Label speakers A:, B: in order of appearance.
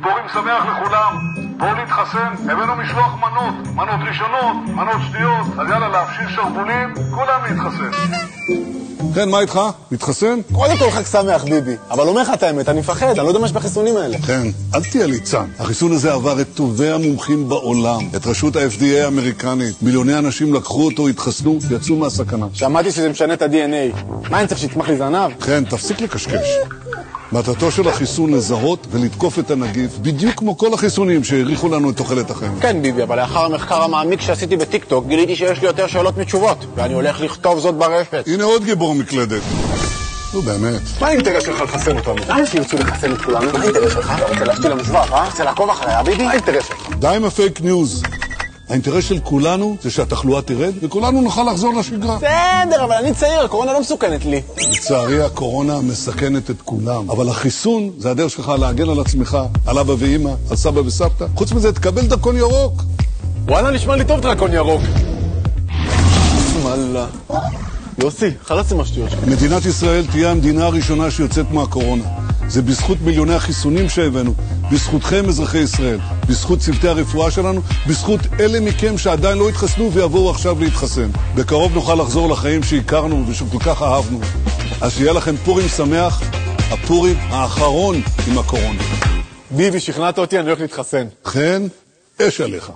A: פורים שמח לכולם, בואו להתחסן, הבאנו משלוח מנות ראשונות, מנות שטויות, אז יאללה להפשיל שרבולים, כולם להתחסן.
B: כן, מה איתך? מתחסן?
C: קודם כל חג שמח ביבי, אבל אומר לך את האמת, אני מפחד, אני לא יודע מה יש בחיסונים האלה.
B: כן, אל תהיה ליצן. החיסון הזה עבר את טובי המומחים בעולם, את רשות ה-FDA האמריקנית. מיליוני אנשים לקחו אותו, התחסנו, יצאו מהסכנה.
C: שמעתי שזה משנה את ה-DNA. מה, אני צריך שיצמח לי זנב?
B: כן, תפסיק לקשקש. מטרתו של החיסון לזהות ולתקוף את הנגיף, בדיוק כמו כל החיסונים שהאריכו לנו את תוחלת החיים.
C: כן ביבי, אבל לאחר המחקר המעמיק שעשיתי בטיקטוק, גיליתי שיש לי יותר שאלות מתשובות, ואני הולך לכתוב זאת ברפת.
B: הנה עוד גיבור מקלדת. נו באמת.
C: מה האינטרס שלך לחסן אותנו? מה שירצו לחסן את כולנו? מה האינטרס שלך? אתה רוצה להשתיל למזבח, אה? רוצה לעקוב אחריה, ביבי? מה האינטרס שלך?
B: די עם הפייק ניוז. האינטרס של כולנו זה שהתחלואה תרד, וכולנו נוכל לחזור לשגרה.
C: בסדר, אבל אני צעיר, הקורונה לא מסוכנת לי.
B: לצערי הקורונה מסכנת את כולם. אבל החיסון זה הדרך שלך להגן על עצמך, על אבא ואמא, על סבא וסבתא. חוץ מזה, תקבל דרכון ירוק.
C: וואלה, נשמע לי טוב דרכון ירוק. מלא. יוסי, חלץ עם השטויות שלך.
B: מדינת ישראל תהיה המדינה הראשונה שיוצאת מהקורונה. זה בזכות מיליוני החיסונים שהבאנו, בזכותכם אזרחי ישראל, בזכות צוותי הרפואה שלנו, בזכות אלה מכם שעדיין לא התחסנו ויבואו עכשיו להתחסן. בקרוב נוכל לחזור לחיים שהכרנו ושכל כך אהבנו. אז שיהיה לכם פורים שמח, הפורים האחרון עם הקורונה.
C: ביבי, שכנעת אותי, אני הולך להתחסן.
B: כן, אש עליך.